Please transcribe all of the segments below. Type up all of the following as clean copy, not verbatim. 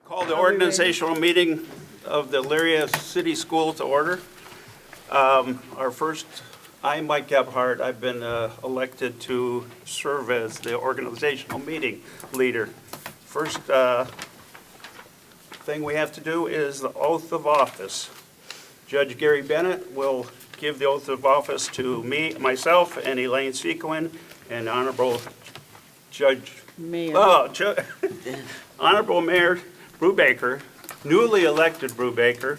Call the organizational meeting of the Elyria City School to order. I'm Mike Gebhardt. I've been elected to serve as the organizational meeting leader. First thing we have to do is the oath of office. Judge Gary Bennett will give the oath of office to myself, and Elaine Sequin, and Honorable Honorable Mayor Brubaker, newly elected Brubaker,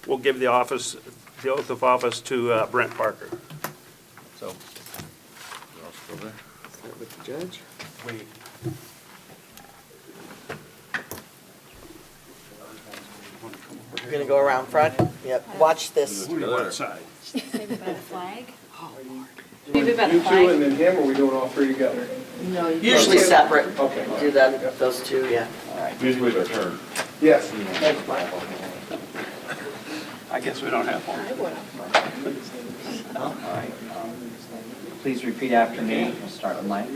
will give the oath of office to Brent Parker. So, Start with the judge. wait. We're going to go around front. Yep. Watch this. Who do you want side? Maybe by the flag? Maybe by the You two flag? and then him, or are we doing all three together? No, usually separate. Okay. Do that. Those two. Yeah. All right. Usually their turn. Yes. Thanks, Michael. I guess we don't have one. All right. Please repeat after me. We'll start with Mike.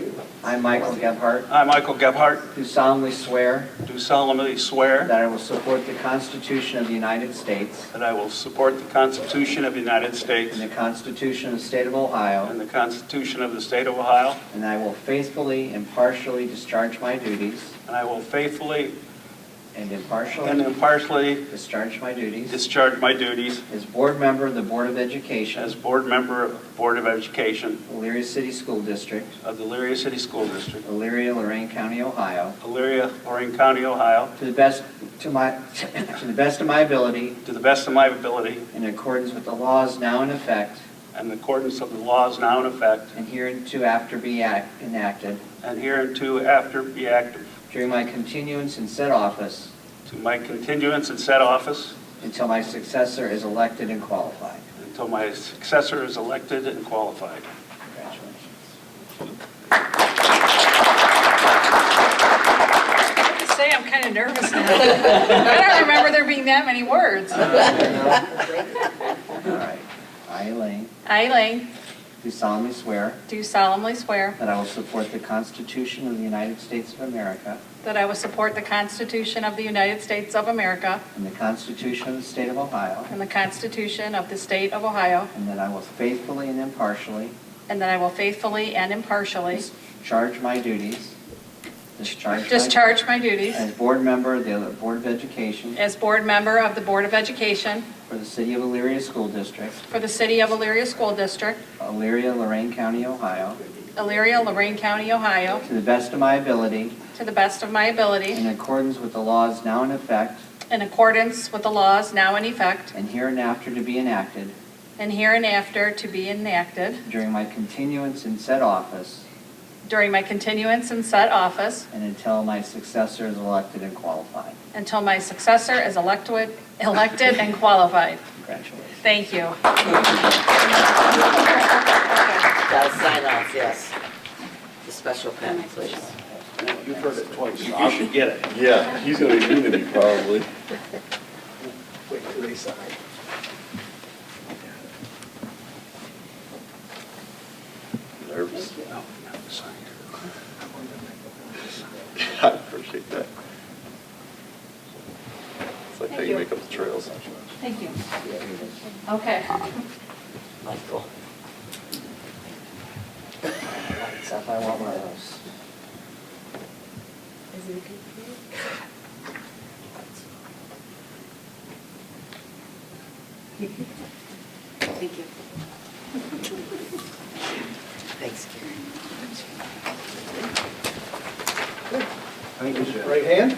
I, Michael Gebhardt, I, Michael Gebhardt, do solemnly swear do solemnly swear that I will support the Constitution of the United States that I will support the Constitution of the United States and the Constitution of the State of Ohio, and the Constitution of the State of Ohio, and I will faithfully, impartially discharge my duties and I will faithfully and and impartially impartially discharge my duties discharge my duties as board member of the Board of Education as board member of the Board of Education Elyria City School District, of the Elyria City School District, Elyria, Lorain County, Ohio, Elyria, Lorain County, Ohio, to the best of my ability, to the best of my ability, in accordance with the laws now in effect and in accordance with the laws now in effect, and hereunto after be enacted, and hereunto after be active, during my continuance in said office, to my continuance in said office until my successor is elected and qualified. until my successor is elected and qualified. Congratulations. I have to say, I'm kind of nervous now. I don't remember there being that many words. All right. I, Elaine, I, Elaine, do solemnly swear do solemnly swear that I will support the Constitution of the United States of America that I will support the Constitution of the United States of America and the Constitution of the State of Ohio, and the Constitution of the State of Ohio, and that I will faithfully and impartially and that I will faithfully and impartially discharge my duties discharge my duties as board member of the Board of Education as board member of the Board of Education for the City of Elyria School District, for the City of Elyria School District, Elyria, Lorain County, Ohio, Elyria, Lorain County, Ohio, to the best of my ability, to the best of my ability, in accordance with the laws now in effect in accordance with the laws now in effect, and hereinafter to be enacted and hereinafter to be enacted during my continuance in said office during my continuance in said office and until my successor is elected and qualified. until my successor is elected and qualified. Congratulations. Thank you. Got to sign off. Yes. The special pen, please. You've heard it twice, so you should get it. Yeah, he's going to be mean to me probably. Wait till they sign. Nervous. I appreciate that. It's like how you make up the trails. Thank you. Okay. Michael. Lights up, I want one of those. Thank you. Thanks, Gary. Right hand.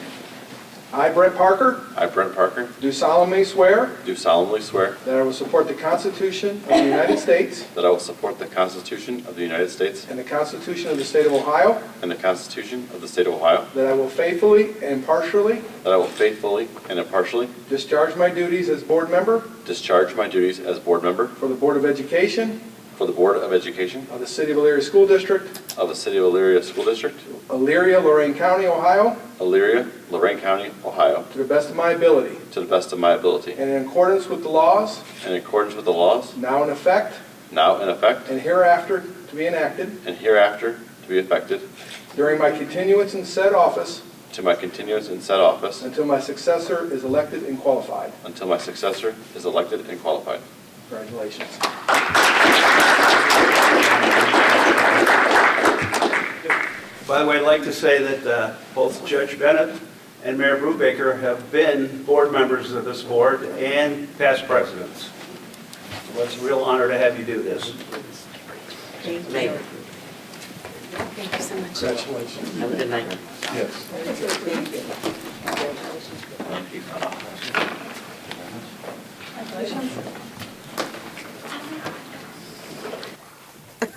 I, Brent Parker, I, Brent Parker, do solemnly swear do solemnly swear that I will support the Constitution of the United States that I will support the Constitution of the United States and the Constitution of the State of Ohio, and the Constitution of the State of Ohio, that I will faithfully and impartially that I will faithfully and impartially discharge my duties as board member discharge my duties as board member for the Board of Education for the Board of Education of the City of Elyria School District, of the City of Elyria School District, Elyria, Lorain County, Ohio, Elyria, Lorain County, Ohio, to the best of my ability, to the best of my ability, and in accordance with the laws and in accordance with the laws now in effect now in effect and hereafter to be enacted and hereafter to be effected during my continuance in said office to my continuance in said office until my successor is elected and qualified. until my successor is elected and qualified. Congratulations. By the way, I'd like to say that both Judge Bennett and Mayor Brubaker have been board members of this board and past presidents. So it's a real honor to have you do this. Mayor, Thank you so much. Congratulations. have a good night. Yes.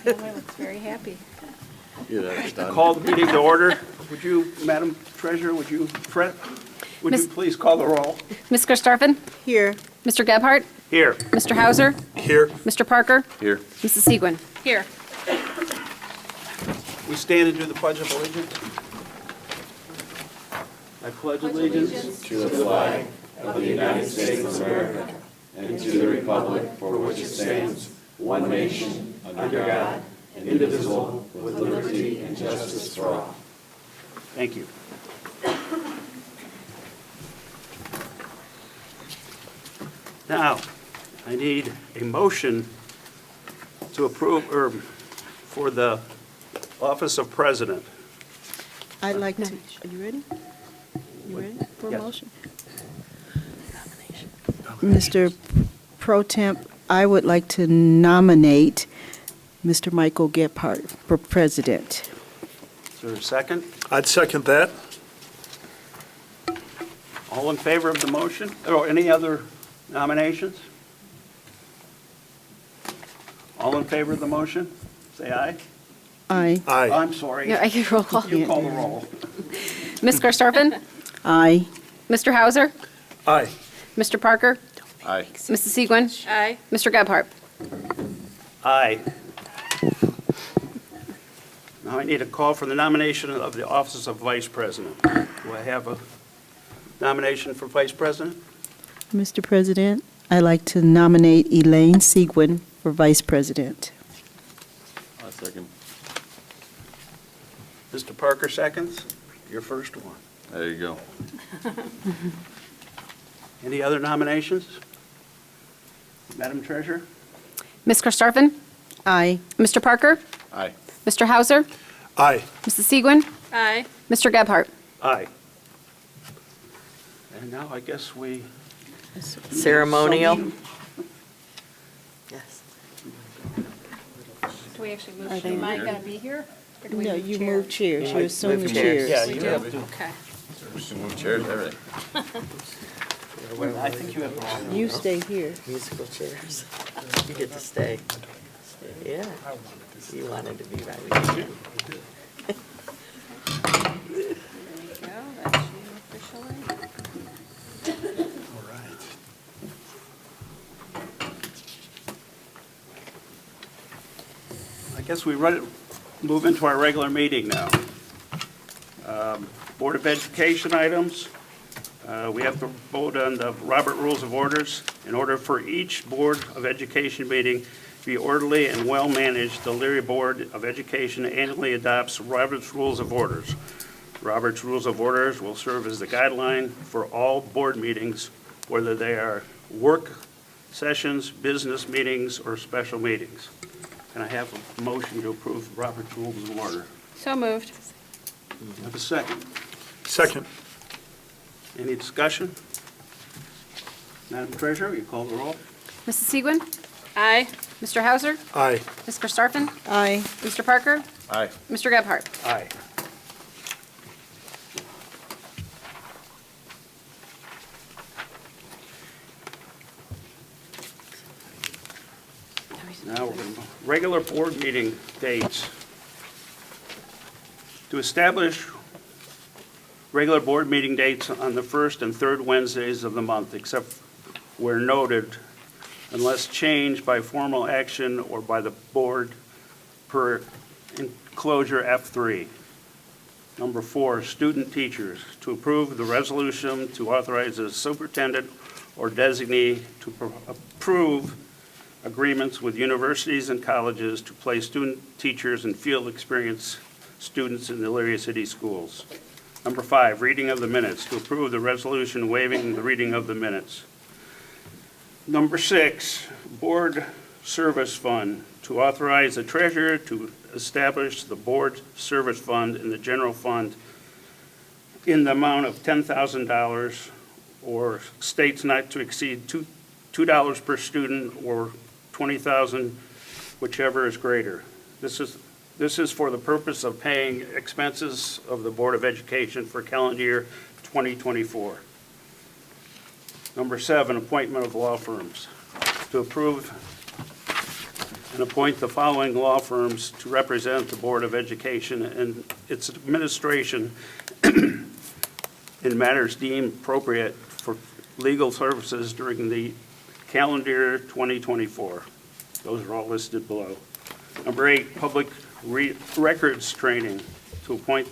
I was very happy. Call the meeting to order. Would you, Madam Treasurer, would you Miss- please call the roll? Ms. Karstoffen? Here. Mr. Gebhardt? Here. Mr. Hauser? Here. Mr. Parker? Here. Mrs. Segwin? Here. We stand and do the Pledge of Allegiance. I pledge allegiance to the flag of the United States of America and to the republic for which it stands, one nation, under God, indivisible, with liberty and justice for all. Thank you. Now, I need a motion to approve, or for the office of president. I'd like to, are you ready? You ready for a Yes. motion? Mr. Pro Temp, I would like to nominate Mr. Michael Gebhardt for president. Is there a second? I'd second that. All in favor of the motion? Or any other nominations? All in favor of the motion? Say aye. Aye. Aye. I'm sorry. No, I can roll call. You call the roll. Ms. Karstoffen? Aye. Mr. Hauser? Aye. Mr. Parker? Aye. Mrs. Segwin? Aye. Mr. Gebhardt? Aye. Now I need a call for the nomination of the office of vice president. Do I have a nomination for vice president? Mr. President, I'd like to nominate Elaine Segwin for vice president. I'll second. Mr. Parker seconds. Your first one. There you go. Any other nominations? Madam Treasurer? Ms. Karstoffen? Aye. Mr. Parker? Aye. Mr. Hauser? Aye. Mrs. Segwin? Aye. Mr. Gebhardt? Aye. And now I guess we... Ceremonial? Yes. Do we actually move? Are they Am I here? going to be here? Or do we No, move you chairs? move chairs, you assume Move the chairs. chairs. We do? Okay. We should move chairs, everything. I think you have the wrong... You stay here. Musical chairs. You get to stay. Yeah. You wanted to be right with you. There you go. That's you officially. All right. I guess we move into our regular meeting now. Board of Education items. We have to vote on the Robert Rules of Orders. In order for each Board of Education meeting to be orderly and well-managed, the Elyria Board of Education annually adopts Robert's Rules of Orders. Robert's Rules of Orders will serve as the guideline for all board meetings, whether they are work sessions, business meetings, or special meetings. Can I have a motion to approve Robert's Rules of Order? So moved. Have a second. Second. Any discussion? Madam Treasurer, you call the roll. Mrs. Segwin? Aye. Mr. Hauser? Aye. Ms. Karstoffen? Aye. Mr. Parker? Aye. Mr. Gebhardt? Aye. Now, regular board meeting dates. To establish regular board meeting dates on the first and third Wednesdays of the month, except where noted, unless changed by formal action or by the board per enclosure F3. Number 4, student teachers, to approve the resolution to authorize the superintendent or designee to approve agreements with universities and colleges to place student teachers and field experience students in the Elyria City Schools. Number 5, reading of the minutes, to approve the resolution waiving the reading of the minutes. Number 6, board service fund, to authorize the treasurer to establish the board service fund in the general fund in the amount of $10,000 or states not to exceed $2 per student or $20,000, whichever is greater. This is for the purpose of paying expenses of the Board of Education for calendar year 2024. Number 7, appointment of law firms. To approve and appoint the following law firms to represent the Board of Education and its administration in matters deemed appropriate for legal services during the calendar year 2024. Those are all listed below. Number 8, public records training, to appoint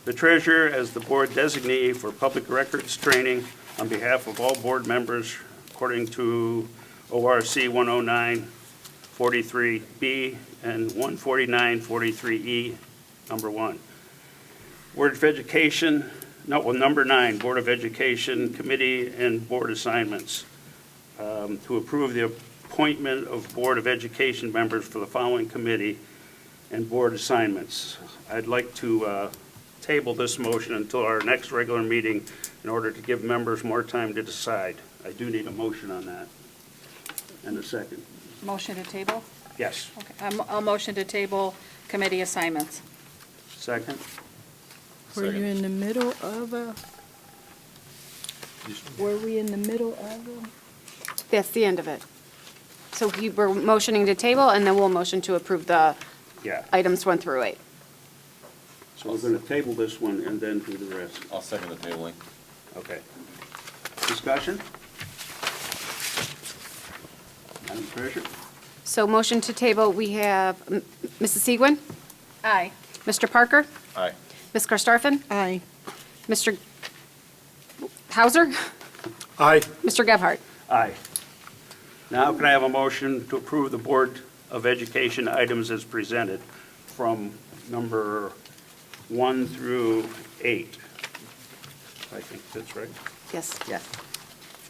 the treasurer as the board designee for public records training on behalf of all board members according to ORC 109-43B and 149-43E, number 1. Board of Education, number 9, Board of Education Committee and Board Assignments. To approve the appointment of Board of Education members for the following committee and board assignments. I'd like to table this motion until our next regular meeting in order to give members more time to decide. I do need a motion on that. And a second. Motion to table? Yes. Okay, I'll motion to table committee assignments. Second? Were you in the middle of a? Were we in the middle of a? That's the end of it. So we were motioning to table, and then we'll motion to approve the Yeah. items 1 through 8. So we're going to table this one and then do the rest. I'll second the tabling. Okay. Discussion? Madam Treasurer? So motion to table, we have Mrs. Segwin, Aye. Mr. Parker, Aye. Ms. Karstafen, Aye. Mr. Hauser, Aye. Mr. Gebhardt. Aye. Now can I have a motion to approve the Board of Education items as presented from number 1 through 8? I think that's right. Yes. Yeah.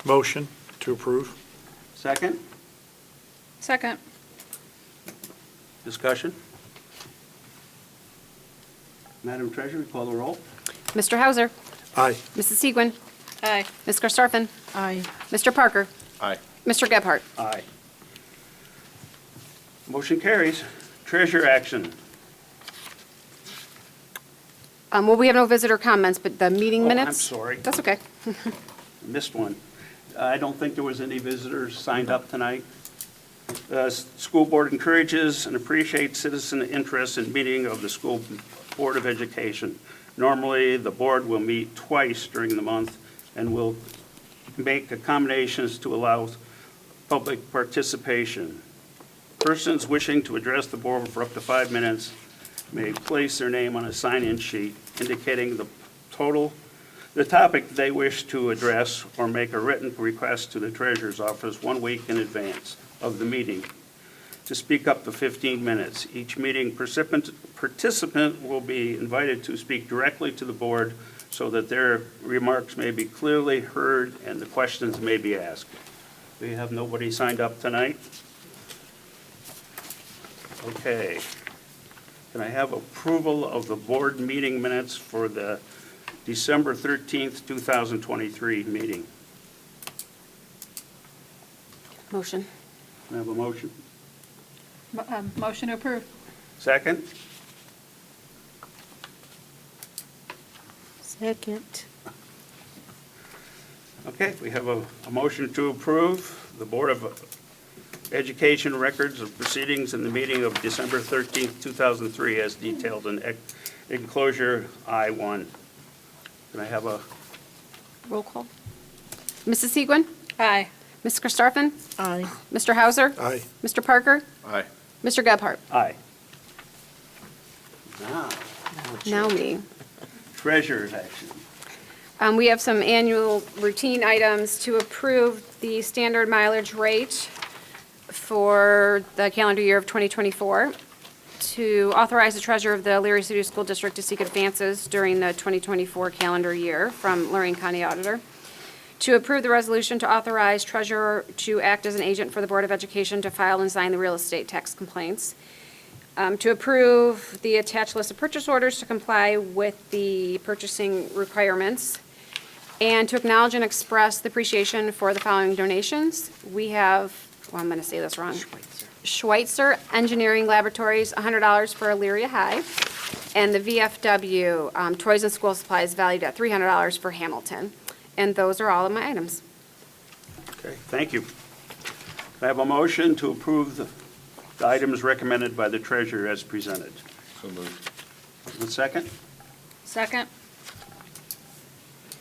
Motion to approve. Second? Second. Discussion? Madam Treasurer, call the roll. Mr. Hauser, Aye. Mrs. Segwin, Aye. Ms. Karstafen, Aye. Mr. Parker, Aye. Mr. Gebhardt. Aye. Motion carries. Treasurer action. Well, we have no visitor comments, but the meeting Oh, I'm minutes? sorry. That's okay. Missed one. I don't think there was any visitors signed up tonight. School board encourages and appreciates citizen interest in meeting of the School Board of Education. Normally, the board will meet twice during the month and will make accommodations to allow public participation. Persons wishing to address the board for up to 5 minutes may place their name on a sign-in sheet indicating the topic they wish to address, or make a written request to the treasurer's office 1 week in advance of the meeting to speak up to 15 minutes. Each meeting participant will be invited to speak directly to the board so that their remarks may be clearly heard and the questions may be asked. We have nobody signed up tonight? Okay. Can I have approval of the board meeting minutes for the December 13th, 2023 meeting? Motion. Can I have a motion? Motion to approve. Second? Second. Okay, we have a motion to approve the Board of Education records of proceedings in the meeting of December 13th, 2003, as detailed in enclosure I-1. Can I have a, Roll call. Mrs. Segwin, Aye. Ms. Karstafen, Aye. Mr. Hauser, Aye. Mr. Parker, Aye. Mr. Gebhardt. aye. Now me. Treasurer's action. We have some annual routine items to approve the standard mileage rate for the calendar year of 2024. to authorize the treasurer of the Elyria City School District to seek advances during the 2024 calendar year from Lorraine County Auditor. To approve the resolution to authorize treasurer to act as an agent for the Board of Education to file and sign the real estate tax complaints. To approve the attached list of purchase orders to comply with the purchasing requirements. And to acknowledge and express the appreciation for the following donations. We have, well, I'm going to say this wrong. Schweitzer Engineering Laboratories, $100 for Elyria High. And the VFW Toys and School Supplies valued at $300 for Hamilton. And those are all of my items. Okay, thank you. I have a motion to approve the items recommended by the treasurer as presented. So moved. A second? Second?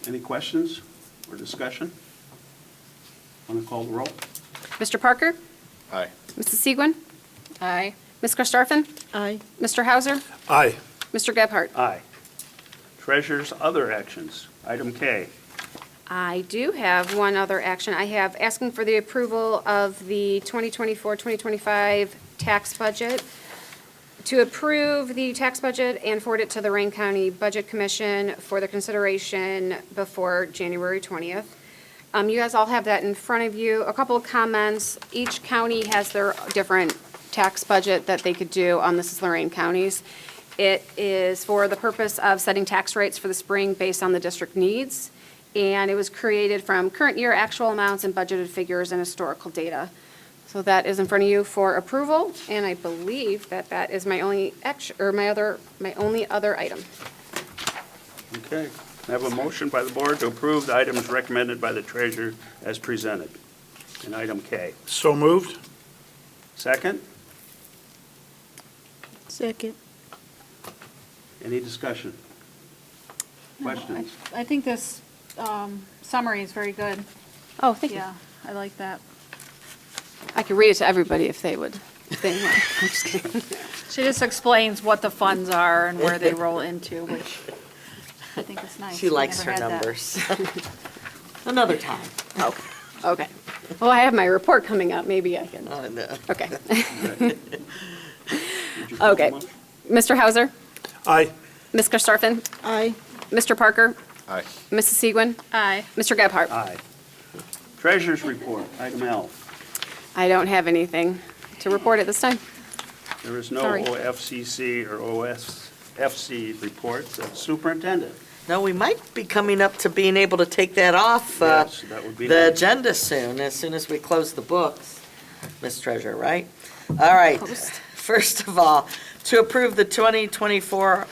Any questions or discussion? Want to call the roll? Mr. Parker? Aye. Mrs. Segwin? Aye. Ms. Karstafen? Aye. Mr. Hauser? Aye. Mr. Gebhardt? Aye. Treasurer's other actions. Item K. I do have one other action. I have asking for the approval of the 2024-2025 tax budget. To approve the tax budget and forward it to the Lorraine County Budget Commission for their consideration before January 20th. You guys all have that in front of you. A couple of comments. Each county has their different tax budget that they could do. This is Lorraine County's. It is for the purpose of setting tax rates for the spring based on the district needs. And it was created from current year actual amounts and budgeted figures and historical data. So that is in front of you for approval, and I believe that that is my only my only other item. Okay. I have a motion by the board to approve the items recommended by the treasurer as presented. And item K. So moved? Second? Second. Any discussion? Questions? I think this summary is very good. Oh, thank you. Yeah, I like that. I could read it to everybody if they would. If they want. I'm just kidding. She just explains what the funds are and where they roll into, which I think is nice. She We likes never her had that. numbers. Another time. Okay. Well, I have my report coming up. Maybe I can. Oh, no. Okay. Would you call the Okay. motion? Mr. Hauser? Aye. Ms. Karstafen? Aye. Mr. Parker? Aye. Mrs. Segwin? Aye. Mr. Gebhardt? Aye. Treasurer's report. Item L. I don't have anything to report at this time. There is no Sorry. OFCC or OSFC reports. Superintendent. No, we might be coming up to being able to take that off Yes, that would be the nice. agenda soon as we close the books, Ms. Treasurer, right? All right. Post. First of all, to approve the 2024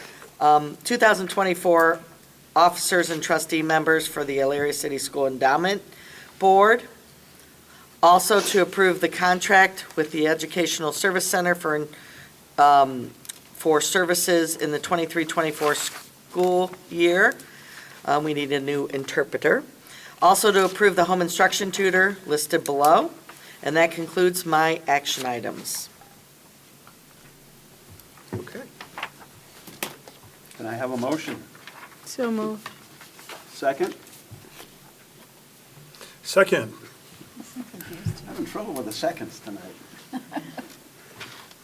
officers and trustee members for the Elyria City School Endowment Board. Also to approve the contract with the Educational Service Center for services in the 23-24 school year. We need a new interpreter. Also to approve the home instruction tutor listed below. And that concludes my action items. Okay. Can I have a motion? So moved. Second? Second. I'm having trouble with the seconds tonight.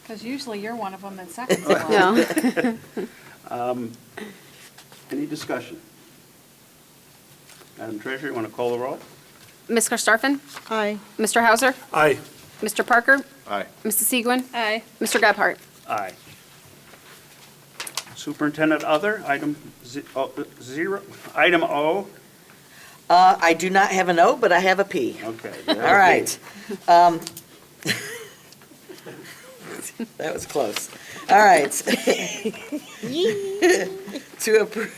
Because usually you're one of them that seconds a lot. No. Any discussion? Madam Treasurer, you want to call the roll? Ms. Karstafen? Aye. Mr. Hauser? Aye. Mr. Parker? Aye. Mrs. Segwin? Aye. Mr. Gebhardt? Aye. Superintendent other, item item O. I do not have an O, but I have a P. Okay. All right. That was close. All right. To approve.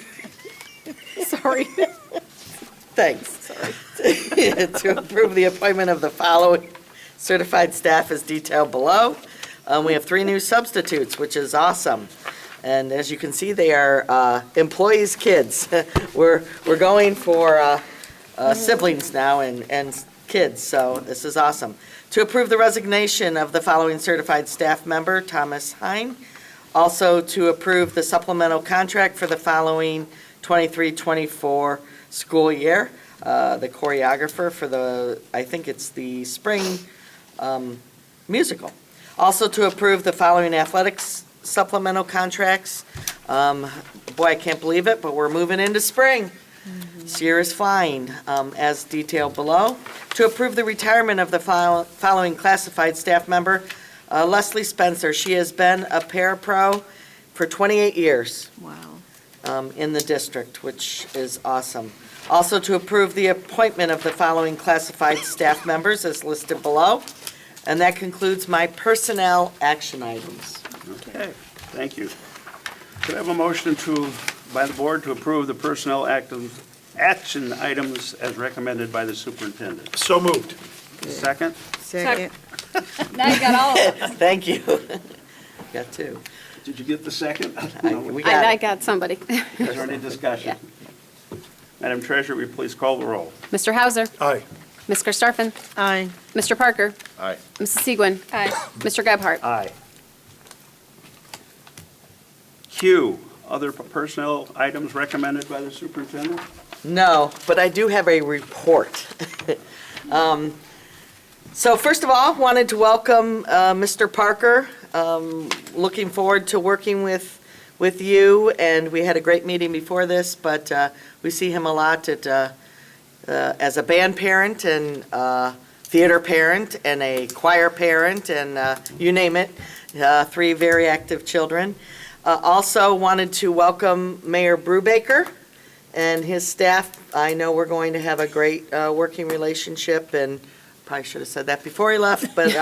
Sorry. Thanks. Sorry. To approve the appointment of the following certified staff as detailed below. We have 3 new substitutes, which is awesome. And as you can see, they are employees' kids. We're going for siblings now and kids, so this is awesome. To approve the resignation of the following certified staff member, Thomas Hine. Also to approve the supplemental contract for the following 23-24 school year. The choreographer for I think it's the spring musical. Also to approve the following athletics supplemental contracts. Boy, I can't believe it, but we're moving into spring. This year is flying, as detailed below. To approve the retirement of the following classified staff member, Leslie Spencer. She has been a parapro for 28 years. Wow. In the district, which is awesome. Also to approve the appointment of the following classified staff members as listed below. And that concludes my personnel action items. Okay, thank you. Could I have a motion by the board to approve the personnel action items as recommended by the superintendent? So moved. Second? Second. Now you got all of them. Thank you. Got two. Did you get the second? We got I it. got somebody. Is there any discussion? Madam Treasurer, will you please call the roll? Mr. Hauser. Aye. Ms. Karstafen. Aye. Mr. Parker. Aye. Mrs. Segwin. Aye. Mr. Gebhardt. Aye. Q, other personnel items recommended by the superintendent? No, but I do have a report. So first of all, wanted to welcome Mr. Parker. Looking forward to working with you, and we had a great meeting before this, but we see him a lot as a band parent and theater parent and a choir parent and you name it, 3 very active children. Also wanted to welcome Mayor Brubaker and his staff. I know we're going to have a great working relationship, and probably should have said that before he left, but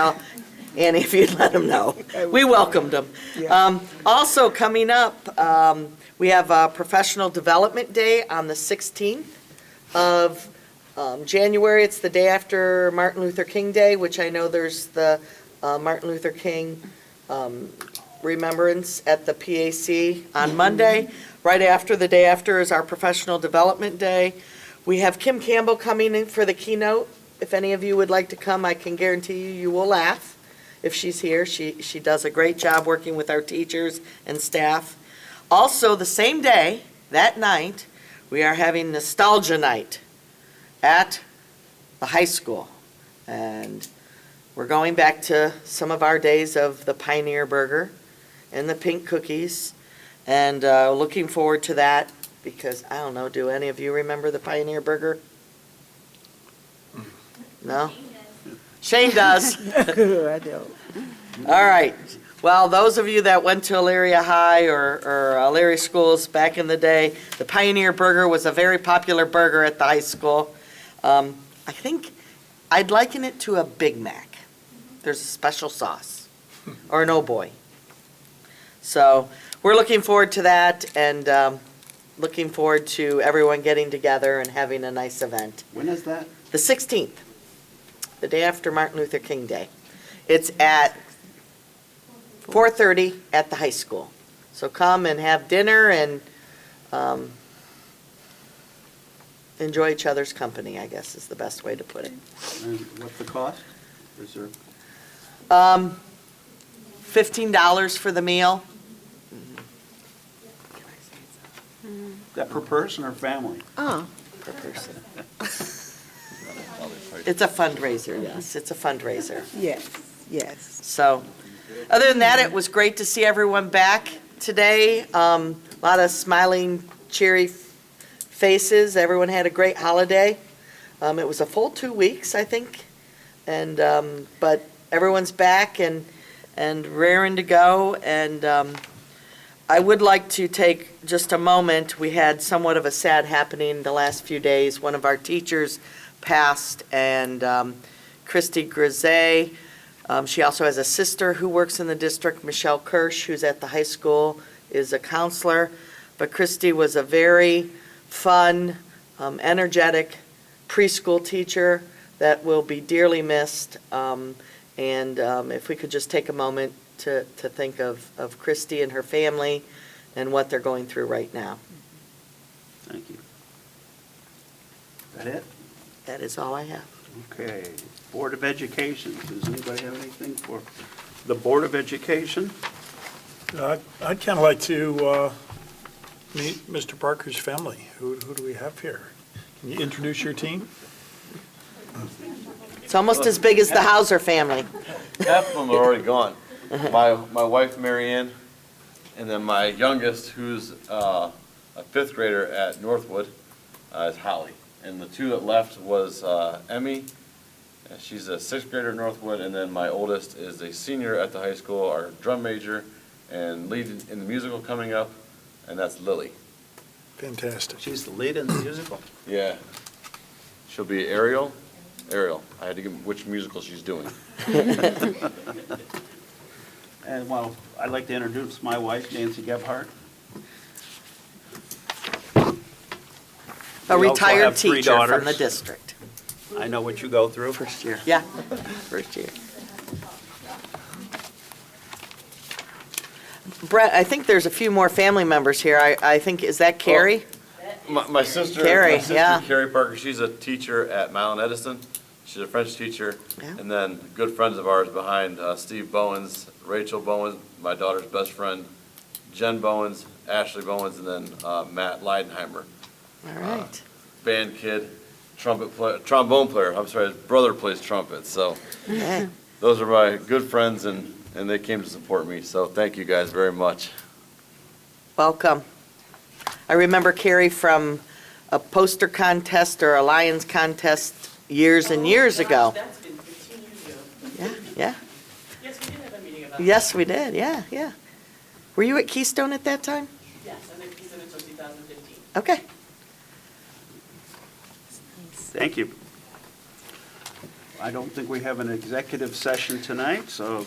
Annie, if you'd let him know. We welcomed him. Also coming up, we have a Professional Development Day on the 16th of January. It's the day after Martin Luther King Day, which I know there's the Martin Luther King remembrance at the PAC on Monday. Right after, the day after, is our Professional Development Day. We have Kim Campbell coming in for the keynote. If any of you would like to come, I can guarantee you will laugh if she's here. She does a great job working with our teachers and staff. Also, the same day, that night, we are having Nostalgia Night at the high school. And we're going back to some of our days of the Pioneer Burger and the pink cookies, and looking forward to that, because, I don't know, do any of you remember the Pioneer Burger? No? Shane does. I don't. All right. Well, those of you that went to Elyria High or Elyria schools back in the day, the Pioneer Burger was a very popular burger at the high school. I think I'd liken it to a Big Mac. There's a special sauce, or an oh boy. So we're looking forward to that, and looking forward to everyone getting together and having a nice event. When is that? The 16th, the day after Martin Luther King Day. It's at 4:30 at the high school. So come and have dinner and enjoy each other's company, I guess is the best way to put it. And what's the cost? Is there? $15 for the meal. Is that per person or family? Oh, Per person. It's a fundraiser, yes, it's a fundraiser. yes, yes. So, other than that, it was great to see everyone back today. A lot of smiling, cheery faces. Everyone had a great holiday. It was a full 2 weeks, I think, and but everyone's back and raring to go. And I would like to take just a moment. We had somewhat of a sad happening the last few days. One of our teachers passed, and Christy Grisey. She also has a sister who works in the district, Michelle Kirsch, who's at the high school, is a counselor. But Christy was a very fun, energetic preschool teacher that will be dearly missed. And if we could just take a moment to think of Christy and her family and what they're going through right now. Thank you. That it? That is all I have. Okay. Board of Education. Does anybody have anything for the Board of Education? I'd kind of like to meet Mr. Parker's family. Who do we have here? Can you introduce your team? It's almost as big as the Hauser family. Half of them are already gone. My wife, Mary Ann, And then my youngest, who's a fifth grader at Northwood, is Holly. And the two that left was Emmy. She's a sixth grader at Northwood, and then my oldest is a senior at the high school, our drum major, and lead in the musical coming up, and that's Lily. Fantastic. She's the lead in the musical. Yeah. She'll be Ariel. Ariel. I had to give which musical she's doing. And well, I'd like to introduce my wife, Nancy Gebhardt. A We also retired have three teacher from the daughters. district. I know what you go through. First year. Yeah, first year. Brett, I think there's a few more family members here. I think, is that Carrie? My sister, Carrie, my sister yeah. Carrie Parker, she's a teacher at Mount Edison. She's a French teacher. Yeah. And then good friends of ours behind Steve Bowens, Rachel Bowens, my daughter's best friend, Jen Bowens, Ashley Bowens, and then Matt Leidenheimer. All right. Band kid, trombone player. I'm sorry, his brother plays trumpet. So Okay. those are my good friends, and they came to support me. So thank you guys very much. Welcome. I remember Carrie from a poster contest or a Lions contest years and years ago. That's been 15 years ago. Yeah, yeah. Yes, we did have a meeting about Yes, we did, yeah, yeah. Were you at Keystone at that time? Yes, I think he said until 2015. Okay. Thank you. I don't think we have an executive session tonight, so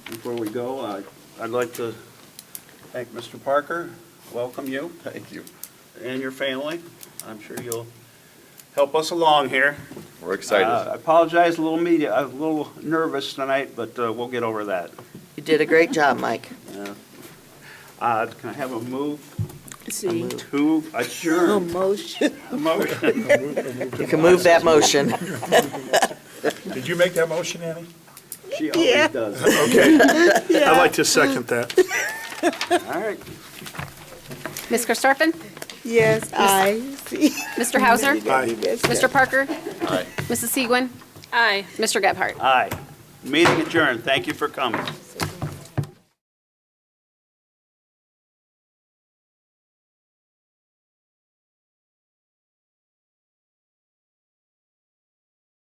before we go, I'd like to thank Mr. Parker, welcome you. Thank you. And your family. I'm sure you'll help us along here. We're excited. I apologize, a little nervous tonight, but we'll get over that. You did a great job, Mike. Can I have a move See, to adjourn? motion. Motion. You can move that motion. Did you make that motion, Annie? She always does. Okay. I'd like to second that. All right. Ms. Karstoffen? Yes, I see. Mr. Hausner? Aye. Mr. Parker? Aye. Mrs. Segwin? Aye. Mr. Gebhardt? Aye. Meeting adjourned. Thank you for coming.